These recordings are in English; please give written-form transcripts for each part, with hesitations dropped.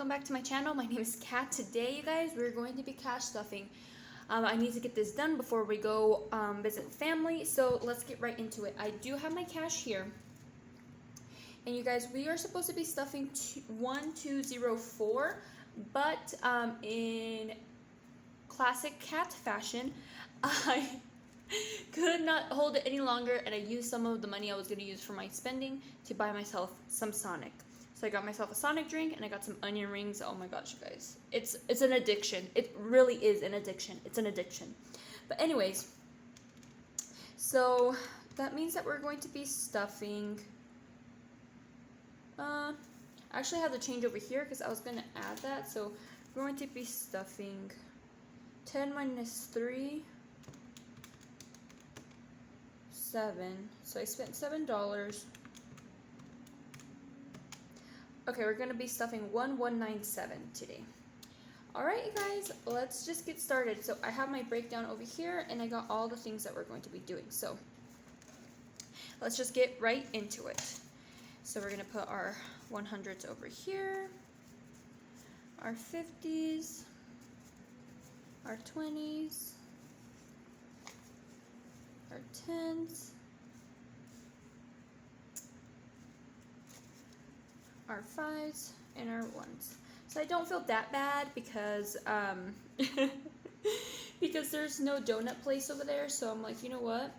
welcome back to my channel. My name is Kat. Today, you guys, we're going to be cash stuffing. I need to get this done before we go visit family, so let's get right into it. I do have my cash here. And you guys, we are supposed to be stuffing 1204, but in classic Kat fashion, I could not hold it any longer, and I used some of the money I was going to use for my spending to buy myself some Sonic. So I got myself a Sonic drink, and I got some onion rings. Oh my gosh, you guys. It's an addiction. It really is an addiction. It's an addiction. But anyways, so that means that we're going to be stuffing... I actually have to change over here because I was going to add that. So we're going to be stuffing 10 minus 3... 7. So I spent $7. Okay, we're gonna be stuffing 1197 today. Alright, you guys, let's just get started. So I have my breakdown over here, and I got all the things that we're going to be doing. So let's just get right into it. So we're gonna put our 100s over here, our 50s, our 20s, our 10s, our 5s, and our 1s. So I don't feel that bad because because there's no donut place over there, so I'm like, you know what?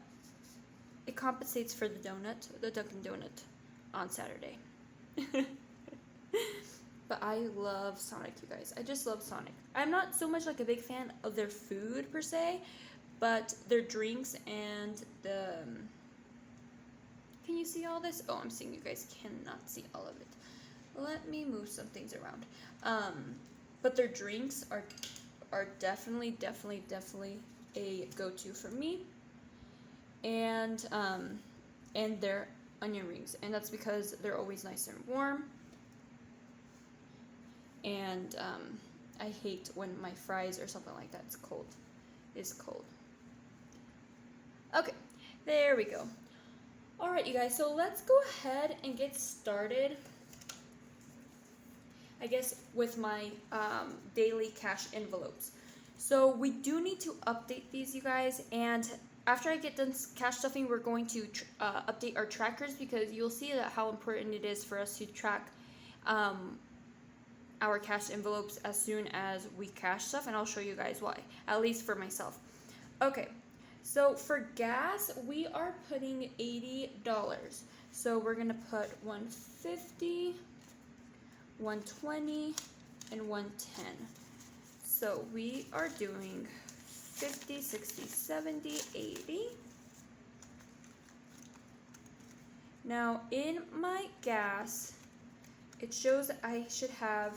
It compensates for the donut, the Dunkin' Donut on Saturday. But I love Sonic, you guys. I just love Sonic. I'm not so much like a big fan of their food per se, but their drinks and the... Can you see all this? Oh, I'm seeing you guys cannot see all of it. Let me move some things around. But their drinks are definitely a go-to for me. And their onion rings. And that's because they're always nice and warm. And I hate when my fries or something like that is cold. Okay, there we go. Alright, you guys, so let's go ahead and get started, I guess, with my daily cash envelopes. So we do need to update these, you guys, and after I get done cash stuffing, we're going to update our trackers, because you'll see that how important it is for us to track our cash envelopes as soon as we cash stuff, and I'll show you guys why, at least for myself. Okay. So for gas, we are putting $80. So we're gonna put 150, 120, and 110. So we are doing 50, 60, 70, 80. Now in my gas, it shows that I should have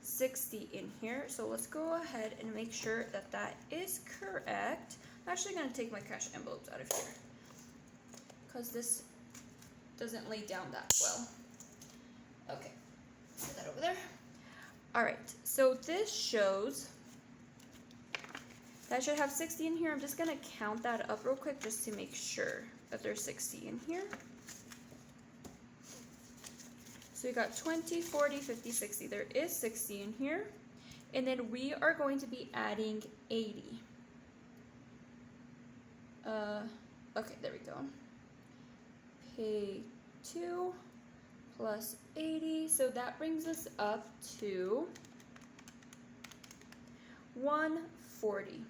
60 in here. So let's go ahead and make sure that that is correct. I'm actually going to take my cash envelopes out of here because this doesn't lay down that well. Okay, put that over there. Alright, so this shows that I should have 60 in here. I'm just going to count that up real quick just to make sure that there's 60 in here. So we got 20, 40, 50, 60. There is 60 in here. And then we are going to be adding 80. Okay, there we go. Pay 2 plus 80, so that brings us up to 140.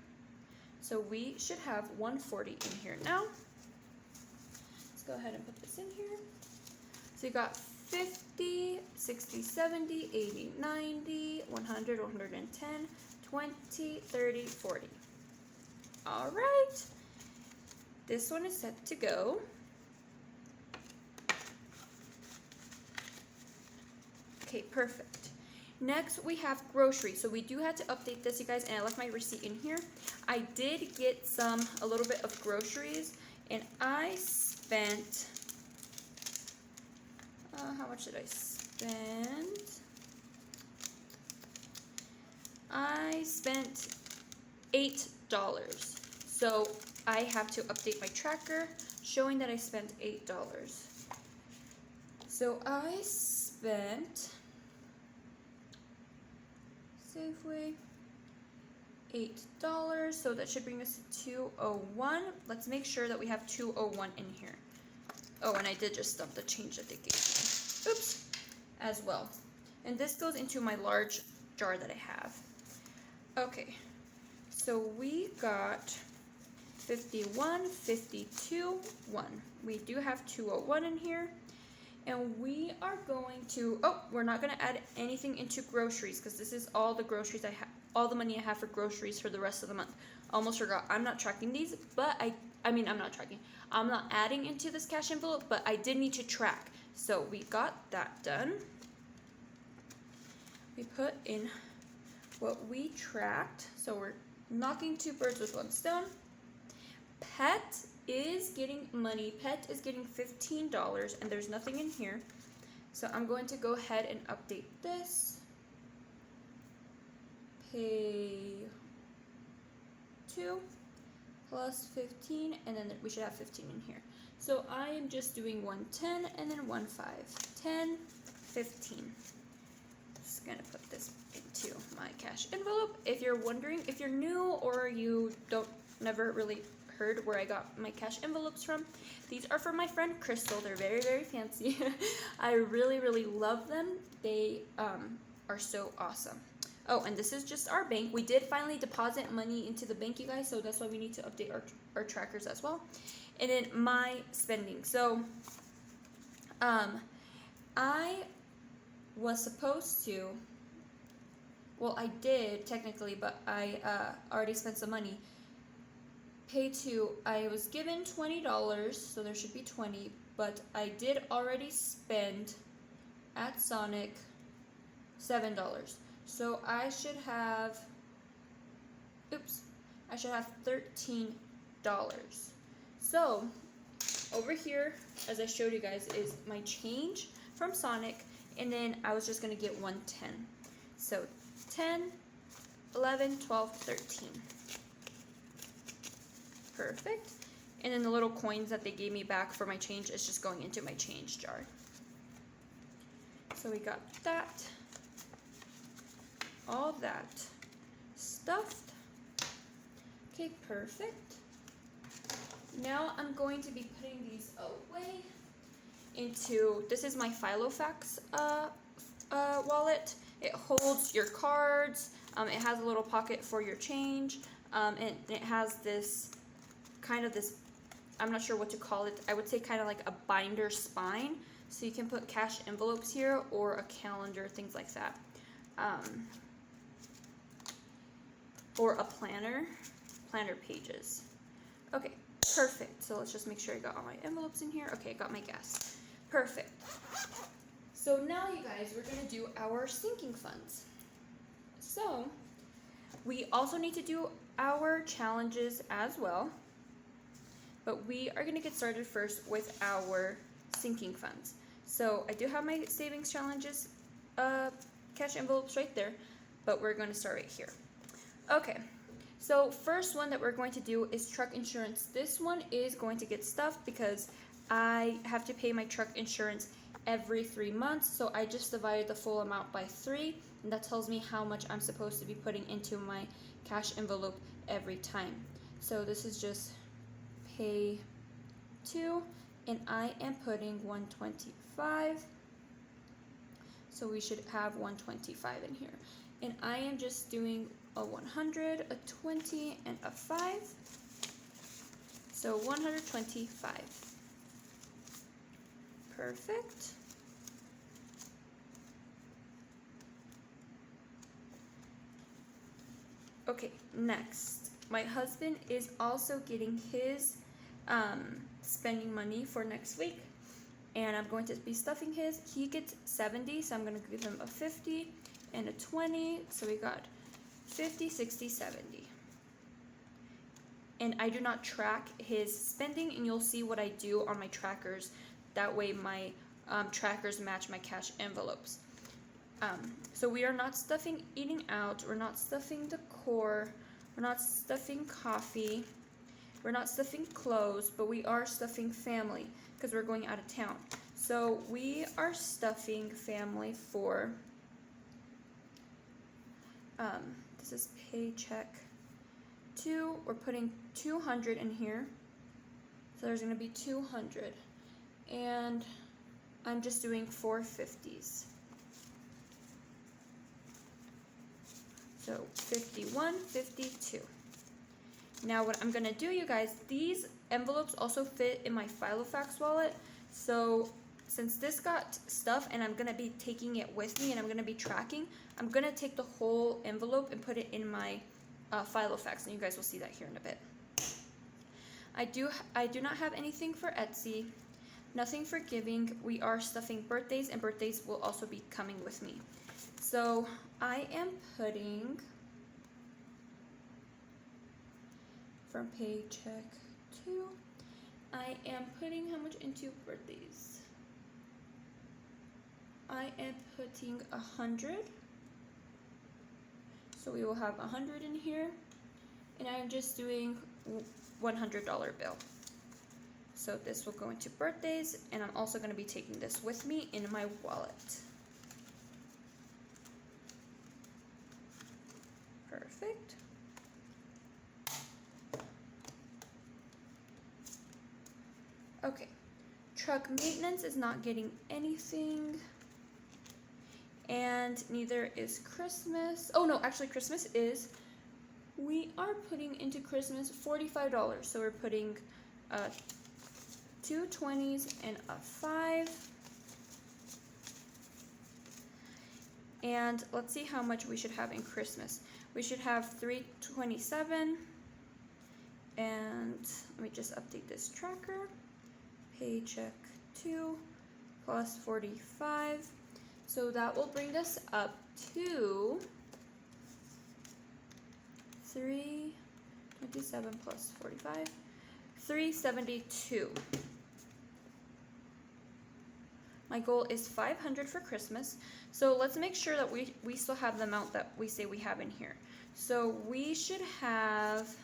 So we should have 140 in here now. Let's go ahead and put this in here. So you got 50, 60, 70, 80, 90, 100, 110, 20, 30, 40. All right. This one is set to go. Okay, perfect. Next, we have groceries. So we do have to update this, you guys, and I left my receipt in here. I did get a little bit of groceries, and I spent, how much did I spend? I spent $8. So I have to update my tracker showing that I spent $8. So I spent Safeway. $8, so that should bring us to 201. Let's make sure that we have 201 in here. Oh, and I did just dump the change that they gave me. Oops. As well. And this goes into my large jar that I have. Okay. So we got 51, 52, 1. We do have 201 in here. And we are going to, we're not going to add anything into groceries because this is all the groceries I have, all the money I have for groceries for the rest of the month. Almost forgot. I'm not tracking these, but I'm not tracking. I'm not adding into this cash envelope, but I did need to track. So we got that done. We put in what we tracked. So we're knocking 2 birds with 1 stone. Pet is getting money. Pet is getting $15, and there's nothing in here. So I'm going to go ahead and update this. Pay 2 plus 15, and then we should have 15 in here. So I am just doing 110 and then 15. 10, 15. Just gonna put this into my cash envelope. If you're wondering, if you're new or you never really heard where I got my cash envelopes from, these are from my friend Crystal. They're very, very fancy. I really, really love them. They are so awesome. Oh, and this is just our bank. We did finally deposit money into the bank, you guys, so that's why we need to update our trackers as well. And then my spending. So I was supposed to, well, I did technically, but I already spent some money. I was given $20, so there should be 20, but I did already spend at Sonic $7. So I should have, I should have $13. So over here, as I showed you guys, is my change from Sonic, and then I was just going to get 110. So 10, 11, 12, 13. Perfect. And then the little coins that they gave me back for my change is just going into my change jar. So we got that. All that stuffed. Okay, perfect. Now I'm going to be putting these away into, this is my Filofax wallet. It holds your cards. It has a little pocket for your change. And it has this kind of this, I'm not sure what to call it. I would say kind of like a binder spine. So you can put cash envelopes here or a calendar, things like that. Or a planner pages. Okay, perfect. So let's just make sure I got all my envelopes in here. Okay, I got my gas. Perfect. So now, you guys, we're going to do our sinking funds. So we also need to do our challenges as well. But we are going to get started first with our sinking funds. So I do have my savings challenges cash envelopes right there, but we're going to start right here. Okay, so first one that we're going to do is truck insurance. This one is going to get stuffed because I have to pay my truck insurance every 3 months. So I just divided the full amount by 3, and that tells me how much I'm supposed to be putting into my cash envelope every time. So this is just pay 2, and I am putting 125. So we should have 125 in here. And I am just doing a 100, a 20, and a 5. So 125. Perfect. Okay, next. My husband is also getting his spending money for next week. And I'm going to be stuffing his. He gets 70, so I'm going to give him a 50 and a 20. So we got 50, 60, 70. And I do not track his spending, and you'll see what I do on my trackers. That way my trackers match my cash envelopes. So we are not stuffing eating out. We're not stuffing decor. We're not stuffing coffee. We're not stuffing clothes, but we are stuffing family because we're going out of town. So we are stuffing family for This is paycheck 2. We're putting 200 in here. So there's going to be 200. And I'm just doing 4 50s. So 51, 52. Now what I'm going to do, you guys, these envelopes also fit in my Filofax wallet. So since this got stuff and I'm going to be taking it with me and I'm going to be tracking, I'm going to take the whole envelope and put it in my Filofax, and you guys will see that here in a bit. I do not have anything for Etsy, nothing for giving. We are stuffing birthdays, and birthdays will also be coming with me. So I am putting from paycheck 2, I am putting how much into birthdays? I am putting 100. So we will have 100 in here, and I am just doing $100 bill. So this will go into birthdays, and I'm also going to be taking this with me in my wallet. Perfect. Okay, truck maintenance is not getting anything. And neither is Christmas. Oh no, actually Christmas is. We are putting into Christmas $45. So we're putting 2 20s and a 5. And let's see how much we should have in Christmas. We should have 327. And let me just update this tracker. Paycheck 2 plus 45. So that will bring us up to 327 plus 45, 372. My goal is 500 for Christmas. So let's make sure that we still have the amount that we say we have in here. So we should have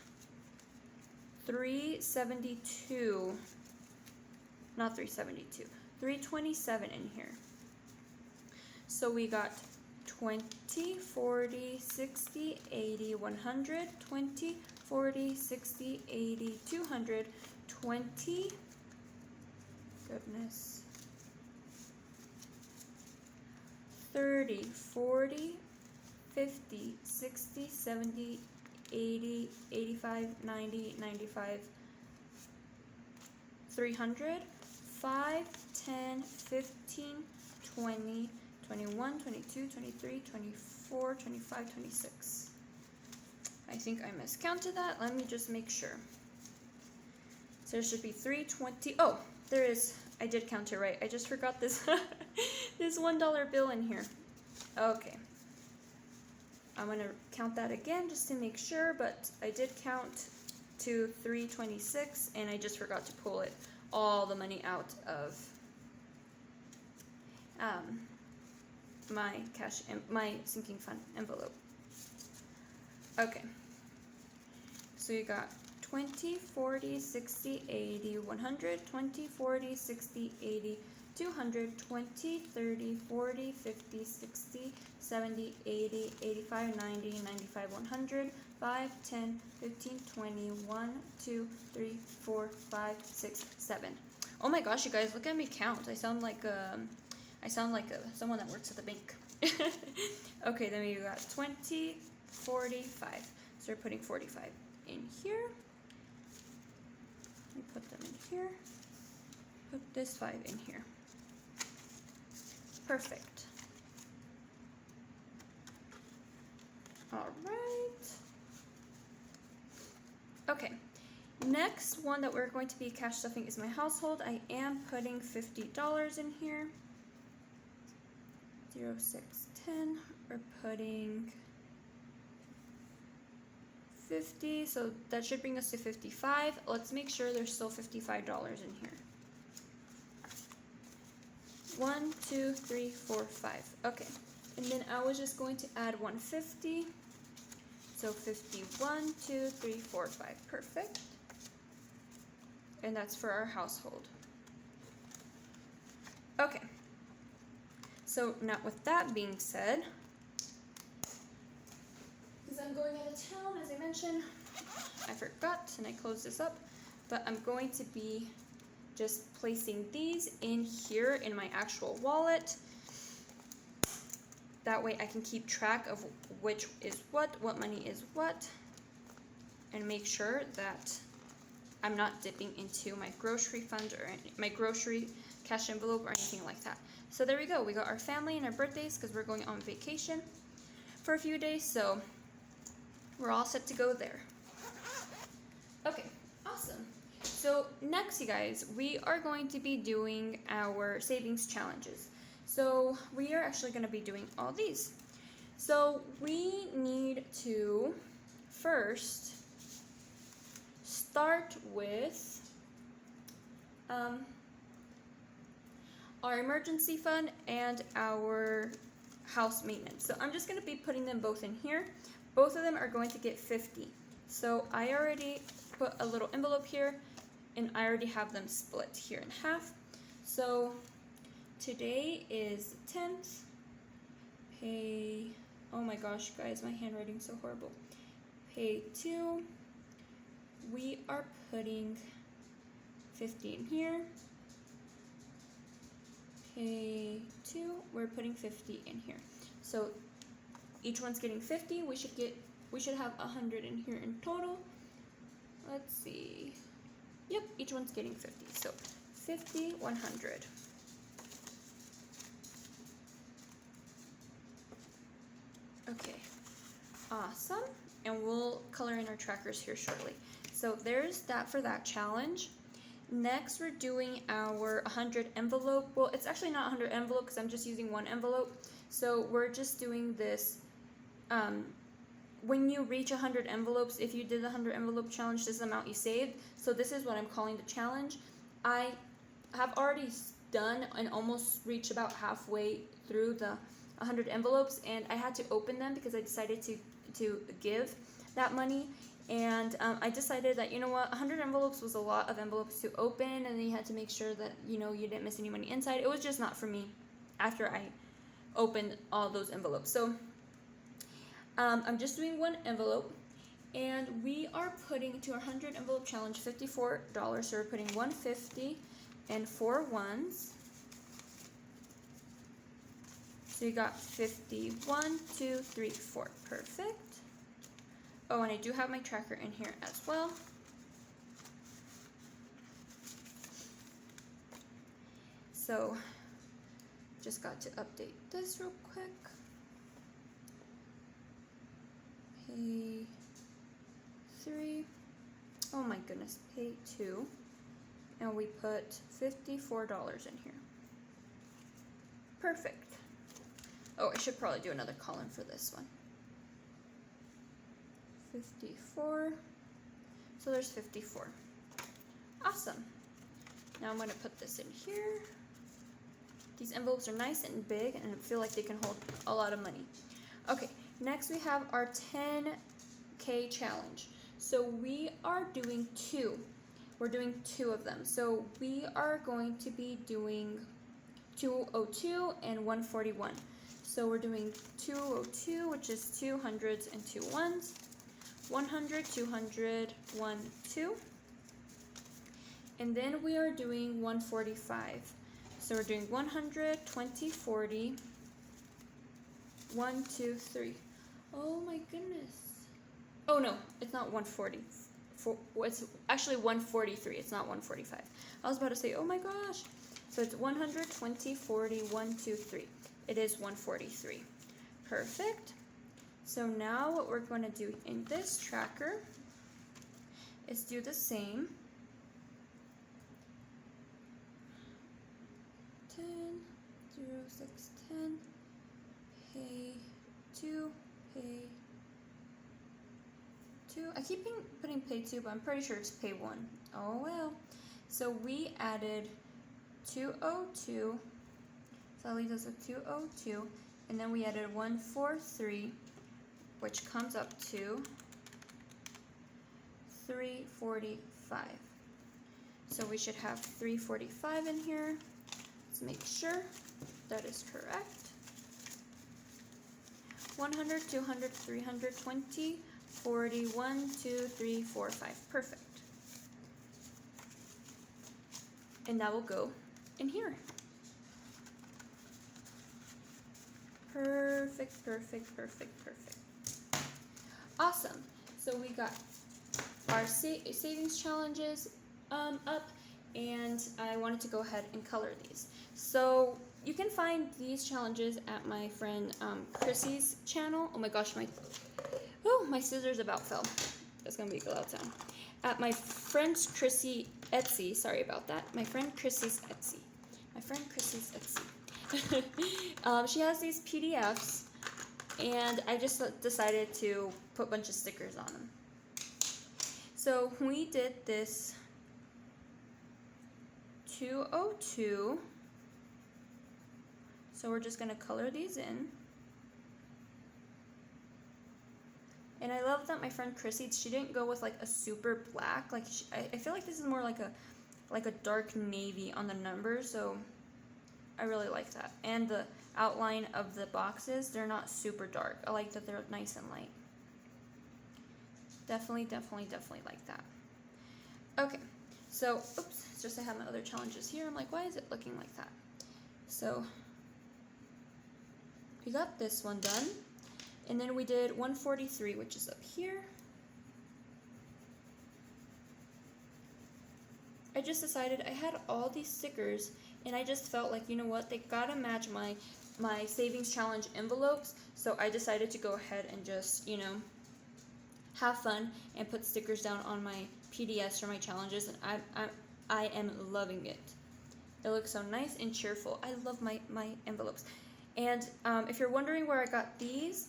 372, not 372, 327 in here. So we got 20, 40, 60, 80, 100, 20, 40, 60, 80, 200, 20, goodness, 30, 40, 50, 60, 70, 80, 85, 90, 95, 300, 5, 10, 15, 20, 21, 22, 23, 24, 25, 26. I think I miscounted that. Let me just make sure. So there should be 320. Oh, there is. I did count it right. I just forgot this this $1 bill in here. Okay. I'm going to count that again just to make sure, but I did count to 326 and I just forgot to pull it all the money out of my cash and my sinking fund envelope. Okay, so you got 20, 40, 60, 80, 100, 20, 40, 60, 80, 200, 20, 30, 40, 50, 60, 70, 80, 85, 90, 95, 100, 5, 10, 15, 20, 1, 2, 3, 4, 5, 6, 7. Oh my gosh, you guys, look at me count. I sound like someone that works at the bank. Okay, then we got 20, 45. So we're putting 45 in here. We put them in here. Put this 5 in here. Perfect. All right. Okay. Next one that we're going to be cash stuffing is my household. I am putting $50 in here. 0, 6, 10. We're putting 50, so that should bring us to 55. Let's make sure there's still $55 in here. 1, 2, 3, 4, 5. Okay, and then I was just going to add 150. So 51, 2, 3, 4, 5. Perfect. And that's for our household. Okay. So now with that being said, I'm going out of town, as I mentioned, I forgot and I closed this up, but I'm going to be just placing these in here in my actual wallet. That way I can keep track of which is what money is what, and make sure that I'm not dipping into my grocery fund or my grocery cash envelope or anything like that. So there we go. We got our family and our birthdays because we're going on vacation for a few days. So we're all set to go there. Okay, awesome. So next, you guys, we are going to be doing our savings challenges. So we are actually going to be doing all these. So we need to first start with our emergency fund and our house maintenance. So I'm just going to be putting them both in here. Both of them are going to get 50. So I already put a little envelope here, and I already have them split here in half. So today is the 10th. Pay, oh my gosh, guys, my handwriting's so horrible. Pay 2. We are putting 50 in here. Pay 2, we're putting 50 in here. So each one's getting 50. We should have 100 in here in total. Let's see. Yep, each one's getting 50. So 50, 100. Okay, awesome. And we'll color in our trackers here shortly. So there's that for that challenge. Next, we're doing our 100 envelope. Well, it's actually not 100 envelope because I'm just using one envelope. So we're just doing this. When you reach 100 envelopes, if you did the 100 envelope challenge, this is the amount you saved. So this is what I'm calling the challenge. I have already done and almost reached about halfway through the 100 envelopes, and I had to open them because I decided to give that money. And I decided that, you know what, 100 envelopes was a lot of envelopes to open, and then you had to make sure that, you know, you didn't miss any money inside. It was just not for me after I opened all those envelopes. So I'm just doing one envelope, and we are putting to our 100 envelope challenge $54. So we're putting 150 and 4 ones. So you got 50, 1, 2, 3, 4. Perfect. Oh, and I do have my tracker in here as well. So just got to update this real quick. Pay 3. Oh my goodness, pay 2. And we put $54 in here. Perfect. Oh, I should probably do another column for this one. 54. So there's 54. Awesome. Now I'm going to put this in here. These envelopes are nice and big, and I feel like they can hold a lot of money. Okay, next we have our 10K challenge. So we are doing 2. We're doing 2 of them. So we are going to be doing 202 and 141. So we're doing 202, which is 2 hundreds and 2 ones. 100, 200, 1, 2. And then we are doing 145. So we're doing 100, 20, 40, 1, 2, 3. Oh my goodness. Oh no, it's not 140. It's actually 143. It's not 145. I was about to say, oh my gosh. So it's 100, 20, 40, 1, 2, 3. It is 143. Perfect. So now what we're going to do in this tracker is do the same. 10, 0, 6, 10, pay 2, pay 2. I keep putting pay 2, but I'm pretty sure it's pay 1. Oh well. So we added 202. So that leaves us with 202. And then we added 143. Which comes up to 345. So we should have 345 in here. Let's make sure that is correct. 100, 200, 300, 20, 40, 1, 2, 3, 4, 5. Perfect. And that will go in here. Perfect, perfect, perfect, perfect. Awesome. So we got our savings challenges up, and I wanted to go ahead and color these. So you can find these challenges at my friend Chrissy's channel. Oh my gosh, my scissors about fell. That's gonna be a loud sound. At my friend Chrissy Etsy, sorry about that. My friend Chrissy's Etsy. My friend Chrissy's Etsy. She has these PDFs, and I just decided to put a bunch of stickers on them. So we did this 202. So we're just gonna color these in. And I love that my friend Chrissy, she didn't go with like a super black. Like I feel like this is more like a dark navy on the numbers. So I really like that. And the outline of the boxes, they're not super dark. I like that they're nice and light. Definitely, definitely, definitely like that. Okay, so, oops, it's just I have my other challenges here. I'm like, why is it looking like that? So, we got this one done. And then we did 143, which is up here. I just decided I had all these stickers, and I just felt like, you know what, they gotta match my savings challenge envelopes. So I decided to go ahead and just, you know, have fun and put stickers down on my PDFs for my challenges, and I am loving it. It looks so nice and cheerful. I love my envelopes. And if you're wondering where I got these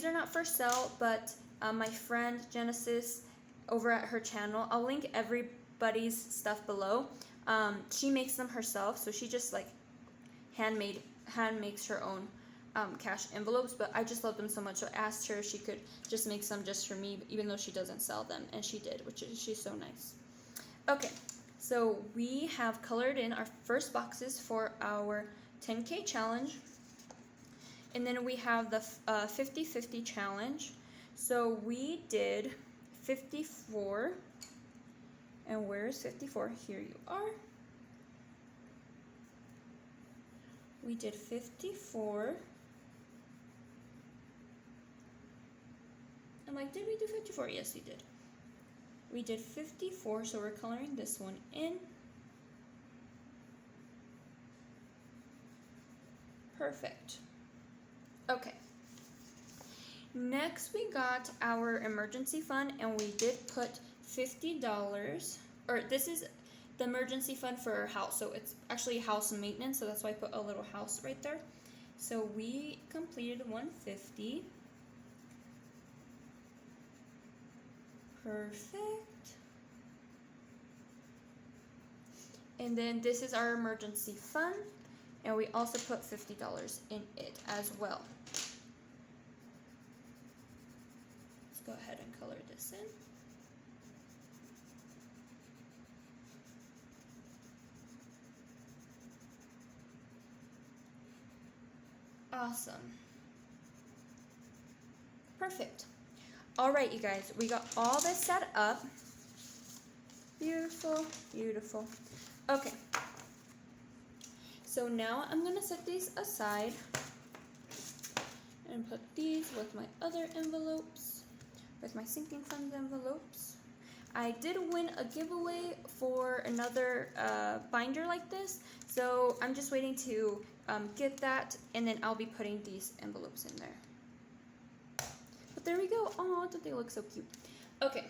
are not for sale, but my friend Genesis over at her channel, I'll link everybody's stuff below. She makes them herself, so she just like hand makes her own cash envelopes, but I just love them so much, so I asked her if she could just make some just for me, even though she doesn't sell them, and she did, she's so nice. Okay, so we have colored in our first boxes for our 10K challenge, and then we have the 50-50 challenge. So we did 54, and where's 54? Here you are. We did 54. I'm like, did we do 54? Yes, we did. We did 54, so we're coloring this one in. Perfect. Okay. Next, we got our emergency fund, and we did put $50, or this is the emergency fund for our house, so it's actually house maintenance, so that's why I put a little house right there. So we completed 150. Perfect. And then this is our emergency fund, and we also put $50 in it as well. Let's go ahead and color this in. Awesome. Perfect. All right, you guys, we got all this set up. Beautiful, beautiful. Okay. So now I'm gonna set these aside and put these with my other envelopes, with my sinking funds envelopes. I did win a giveaway for another binder like this, so I'm just waiting to get that, and then I'll be putting these envelopes in there. But there we go. Oh, don't they look so cute? Okay,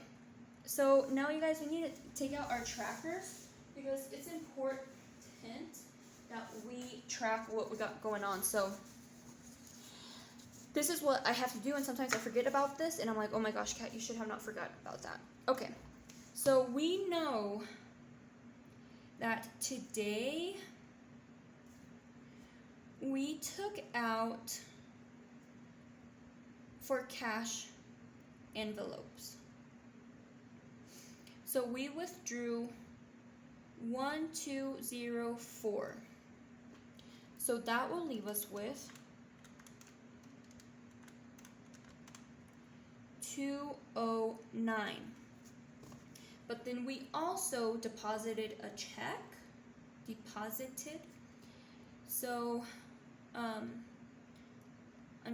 so now you guys, we need to take out our trackers because it's important that we track what we got going on. So this is what I have to do, and sometimes I forget about this, and I'm like, oh my gosh, Kat, you should have not forgotten about that. Okay, so we know that today we took out for cash envelopes. So we withdrew 1204. So that will leave us with $209. But then we also deposited a check. So I'm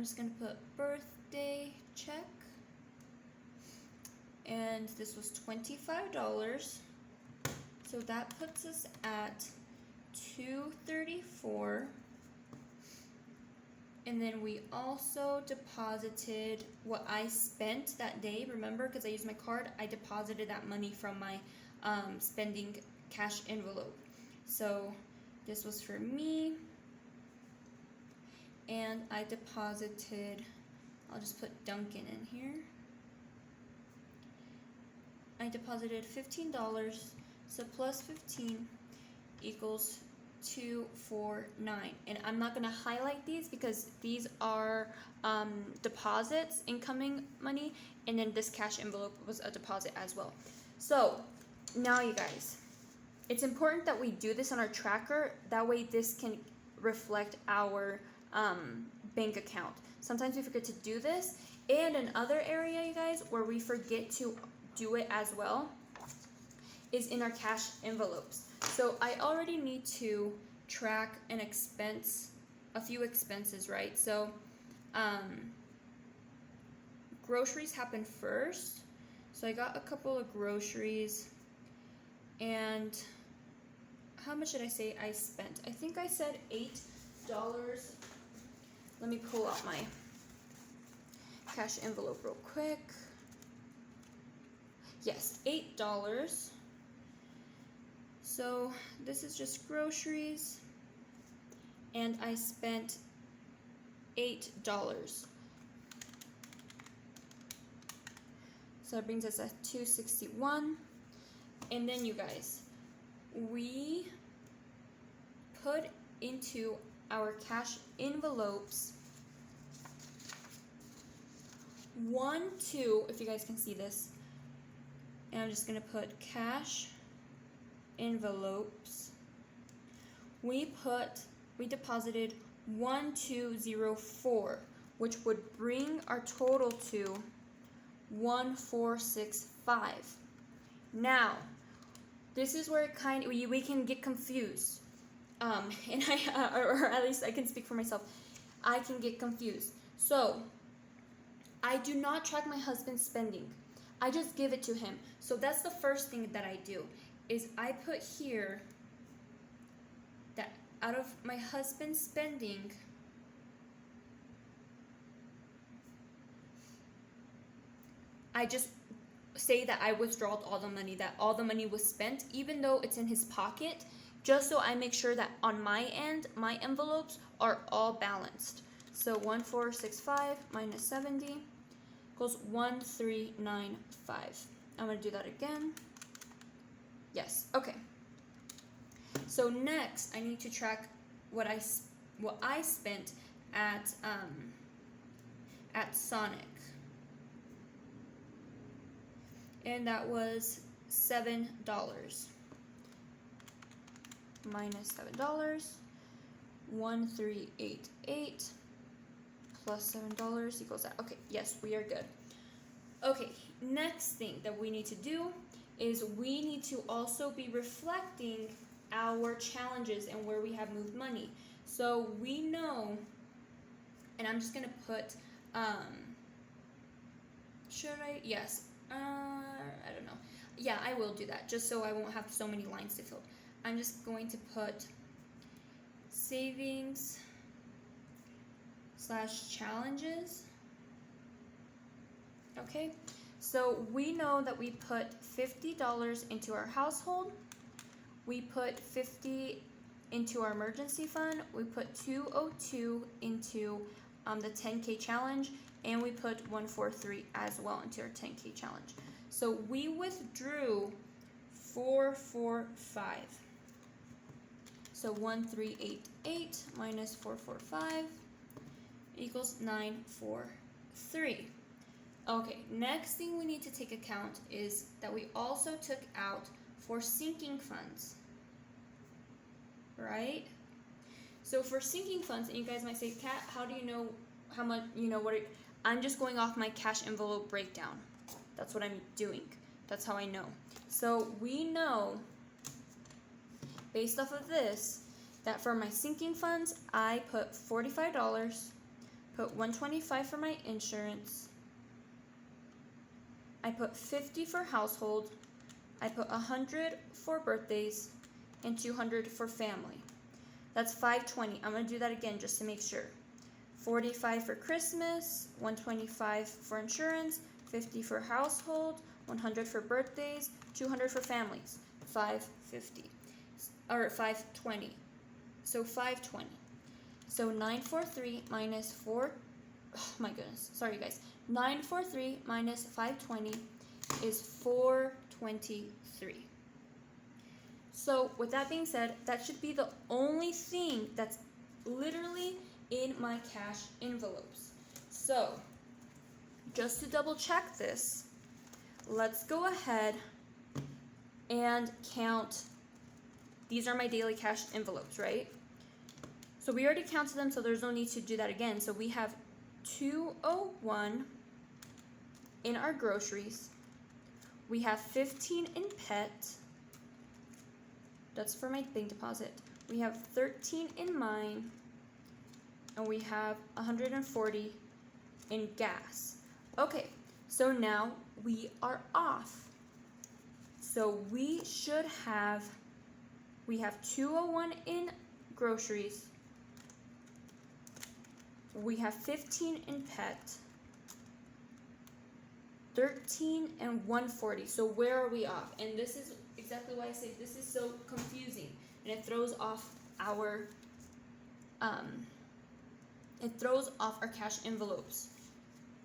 just gonna put birthday check, and this was $25. So that puts us at $234. And then we also deposited what I spent that day. Remember, because I used my card, I deposited that money from my spending cash envelope. So this was for me. And I deposited, I'll just put Duncan in here. I deposited $15. So plus 15 equals 249. And I'm not going to highlight these because these are deposits, incoming money, and then this cash envelope was a deposit as well. So now you guys, it's important that we do this on our tracker. That way this can reflect our bank account. Sometimes we forget to do this. And another area, you guys, where we forget to do it as well is in our cash envelopes. So I already need to track an expense, a few expenses, right? So groceries happen first. So I got a couple of groceries, and how much did I say I spent? I think I said $8. Let me pull out my cash envelope real quick. Yes, $8. So this is just groceries, and I spent $8. So that brings us at $261. And then you guys, we put into our cash envelopes if you guys can see this, and I'm just gonna put cash envelopes. We deposited 1204, which would bring our total to 1465. Now, this is where we can get confused. And or at least I can speak for myself. I can get confused. So, I do not track my husband's spending. I just give it to him. So that's the first thing that I do, is I put here that out of my husband's spending, I just say that I withdrew all the money, that all the money was spent, even though it's in his pocket, just so I make sure that on my end, my envelopes are all balanced. So 1465 minus 70 equals 1395. I'm going to do that again. Yes, okay. So next, I need to track what I spent at Sonic. And that was $7. Minus $7, 1388 plus $7 equals that. Okay, yes, we are good. Okay, next thing that we need to do is we need to also be reflecting our challenges and where we have moved money. So we know, and I'm just gonna put, should I? Yes, I don't know. Yeah, I will do that, just so I won't have so many lines to fill. I'm just going to put savings / challenges. Okay, so we know that we put $50 into our household. We put 50 into our emergency fund. We put 202 into the 10K challenge, and we put 143 as well into our 10K challenge. So we withdrew 445. So 1388 minus 445 equals 943. Okay, next thing we need to take account is that we also took out for sinking funds, right? So for sinking funds, and you guys might say, Kat, how do you know how much, I'm just going off my cash envelope breakdown. That's what I'm doing. That's how I know. So we know, based off of this, that for my sinking funds, I put $45, put $125 for my insurance, I put $50 for household, I put $100 for birthdays, and $200 for family. That's $520. I'm gonna do that again just to make sure. $45 for Christmas, $125 for insurance, $50 for household, $100 for birthdays, $200 for families. $550 or $520. So $520. So 943 minus 4. Oh my goodness. Sorry guys. 943 minus 520 is 423. So with that being said, that should be the only thing that's literally in my cash envelopes. So just to double check this, let's go ahead and count. These are my daily cash envelopes, right? So we already counted them, so there's no need to do that again. So we have 201 in our groceries. We have 15 in pet. That's for my bank deposit. We have 13 in mine. And we have 140 in gas. Okay, so now we are off. So we have 201 in groceries. We have 15 in pet. 13 and 140. So where are we off? And this is exactly why I say this is so confusing, and it throws off our cash envelopes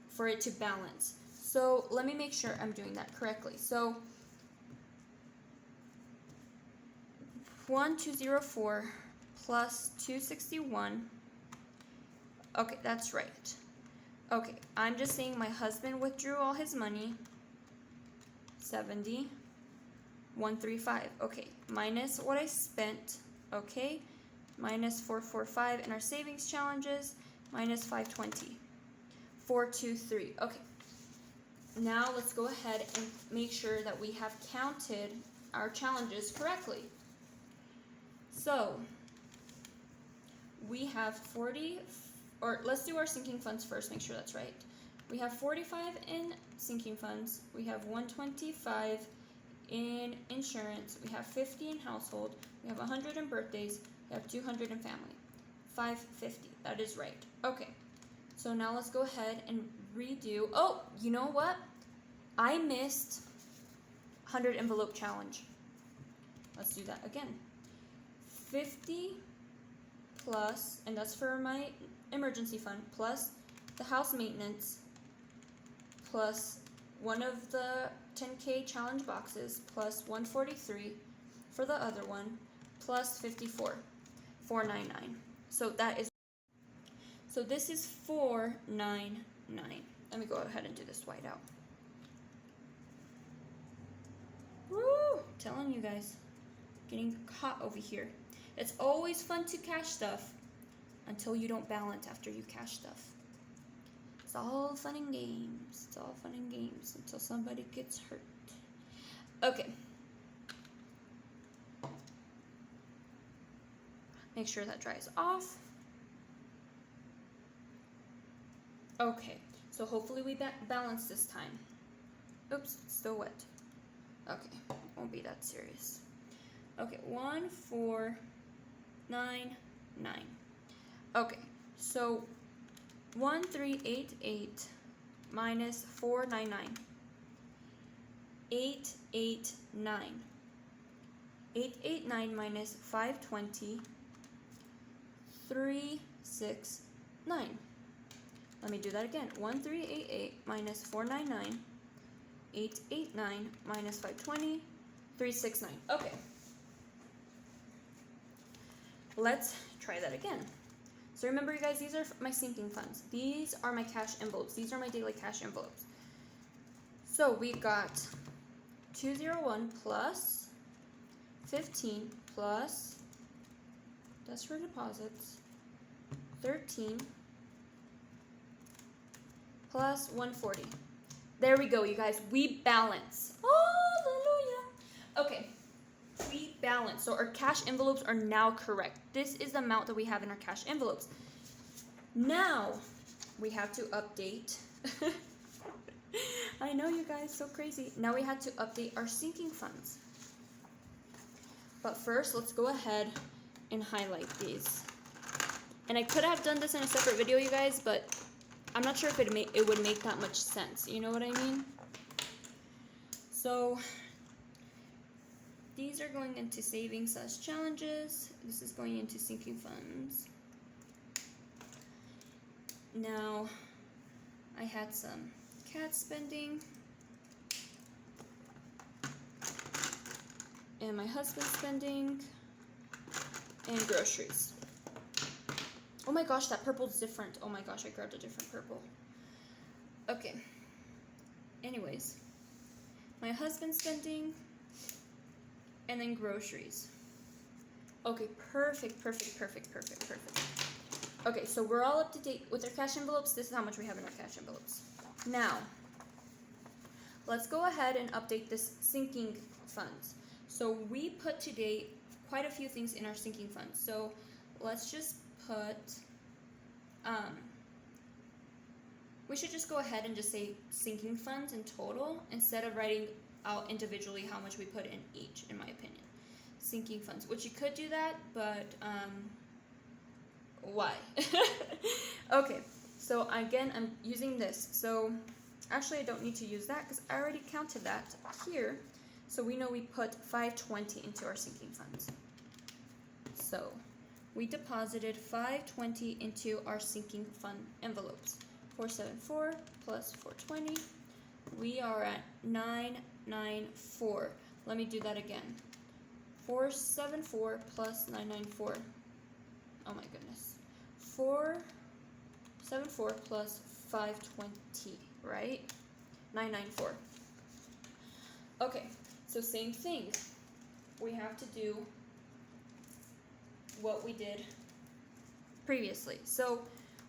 for it to balance. So let me make sure I'm doing that correctly. So 1204 plus 261. Okay, that's right. Okay, I'm just saying my husband withdrew all his money. 70, 135. Okay, minus what I spent. Okay, minus 445 in our savings challenges. Minus 520. 423. Okay. Now let's go ahead and make sure that we have counted our challenges correctly. So we have 40, or let's do our sinking funds first, make sure that's right. We have 45 in sinking funds. We have 125 in insurance. We have 50 in household. We have 100 in birthdays. We have 200 in family. 550. That is right. Okay. So now let's go ahead and redo. Oh, you know what? I missed 100 envelope challenge. Let's do that again. 50 plus, and that's for my emergency fund, plus the house maintenance, plus one of the 10K challenge boxes, plus 143 for the other one, plus 54, 499. So that is, so this is 499. Let me go ahead and do this white out. Woo! Telling you guys, getting hot over here. It's always fun to cash stuff until you don't balance after you cash stuff. It's all fun and games. It's all fun and games until somebody gets hurt. Okay. Make sure that dries off. Okay, so hopefully we balance this time. Oops, it's still wet. Okay, won't be that serious. Okay, 1499. Okay, so 1388 minus 499. 889. 889 minus 520. 369. Let me do that again. 1388 minus 499. 889 minus 520. 369. Okay. Let's try that again. So remember, you guys, these are my sinking funds. These are my cash envelopes. These are my daily cash envelopes. So we got 201 plus 15 plus, that's for deposits, 13 plus 140. There we go, you guys. We balance. Hallelujah. Okay. We balance. So our cash envelopes are now correct. This is the amount that we have in our cash envelopes. Now we have to update. I know, you guys, so crazy. Now we had to update our sinking funds. But first, let's go ahead and highlight these. And I could have done this in a separate video, you guys, but I'm not sure if it would make that much sense. You know what I mean? So these are going into savings / challenges. This is going into sinking funds. Now, I had some cat spending. And my husband's spending. And groceries. Oh my gosh, that purple's different. Oh my gosh, I grabbed a different purple. Okay. Anyways. My husband's spending. And then groceries. Okay, perfect. Okay, so we're all up to date with our cash envelopes. This is how much we have in our cash envelopes. Now, let's go ahead and update this sinking funds. So we put today quite a few things in our sinking funds. So let's just put, we should just go ahead and just say sinking funds in total instead of writing out individually how much we put in each, in my opinion. Sinking funds, which you could do that, but why? Okay, so again, I'm using this. So actually I don't need to use that because I already counted that here. So we know we put 520 into our sinking funds. So we deposited 520 into our sinking fund envelopes. 474 plus 420. We are at 994. Let me do that again. 474 plus 994. Oh my goodness. 474 plus 520, right? 994. Okay, so same thing. We have to do what we did previously. So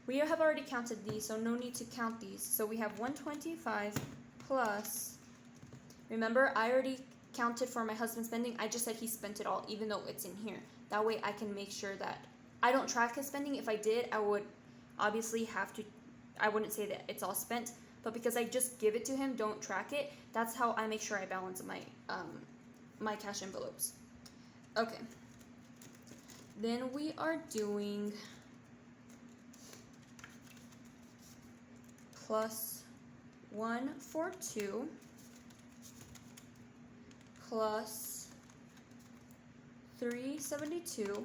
we have already counted these, so no need to count these. So we have 125 plus, remember I already counted for my husband's spending. I just said he spent it all, even though it's in here. That way I can make sure that I don't track his spending. If I did, I would obviously have to, I wouldn't say that it's all spent, but because I just give it to him, don't track it, that's how I make sure I balance my my cash envelopes. Okay. Then we are doing plus 142 plus 372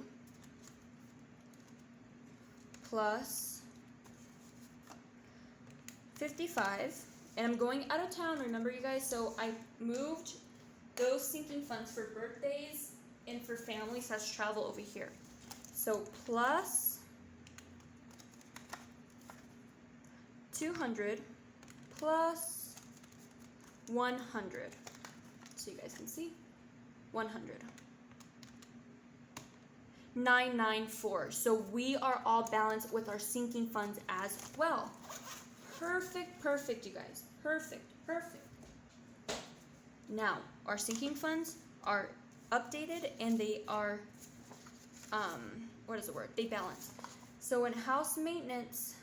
plus 55, and I'm going out of town, remember you guys, so I moved those sinking funds for birthdays and for families / travel over here. So plus 200 plus 100, so you guys can see, 100. 994. So we are all balanced with our sinking funds as well. Perfect, you guys. Perfect. Now, our sinking funds are updated and they are, what is the word? They balance. So in house maintenance,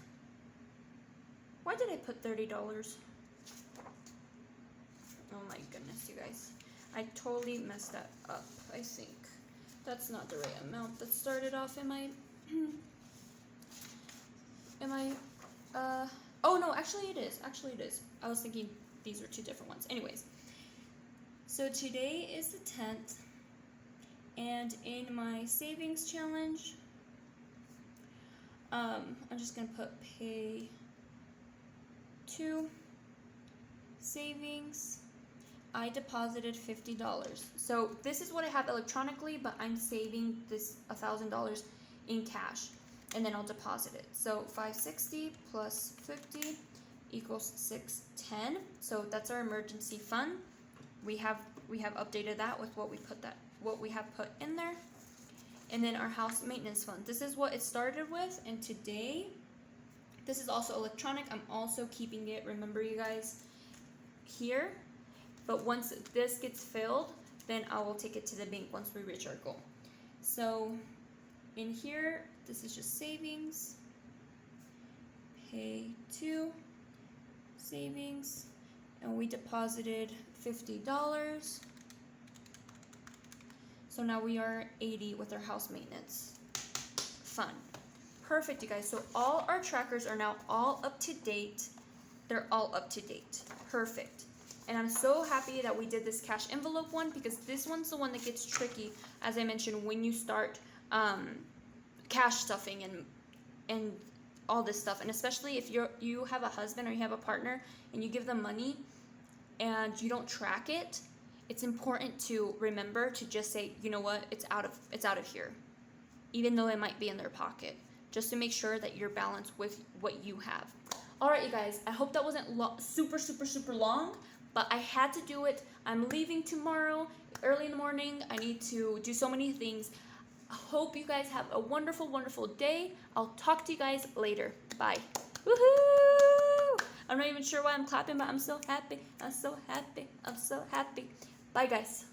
why did I put $30? Oh my goodness, you guys. I totally messed that up, I think. That's not the right amount that started off in my, oh no, actually it is. I was thinking these are two different ones. Anyways, so today is the 10th, and in my savings challenge, I'm just gonna put pay to savings. I deposited $50. So this is what I have electronically, but I'm saving this $1,000 in cash, and then I'll deposit it. So 560 plus 50 equals 610. So that's our emergency fund. We have updated that with what we have put in there. And then our house maintenance fund. This is what it started with, and today This is also electronic. I'm also keeping it, remember you guys, here. But once this gets filled, then I will take it to the bank once we reach our goal. So in here, this is just savings, pay to, savings, and we deposited $50. So now we are 80 with our house maintenance. Fun. Perfect, you guys. So all our trackers are now all up to date. They're all up to date. Perfect. And I'm so happy that we did this cash envelope one, because this one's the one that gets tricky, as I mentioned, when you start cash stuffing and all this stuff. And especially if you have a husband or you have a partner and you give them money and you don't track it, it's important to remember to just say, you know what, it's out of here, even though it might be in their pocket, just to make sure that you're balanced with what you have. All right, you guys, I hope that wasn't super long, but I had to do it. I'm leaving tomorrow early in the morning. I need to do so many things. I hope you guys have a wonderful day. I'll talk to you guys later. Bye. Woohoo! I'm not even sure why I'm clapping, but I'm so happy. I'm so happy. Bye, guys.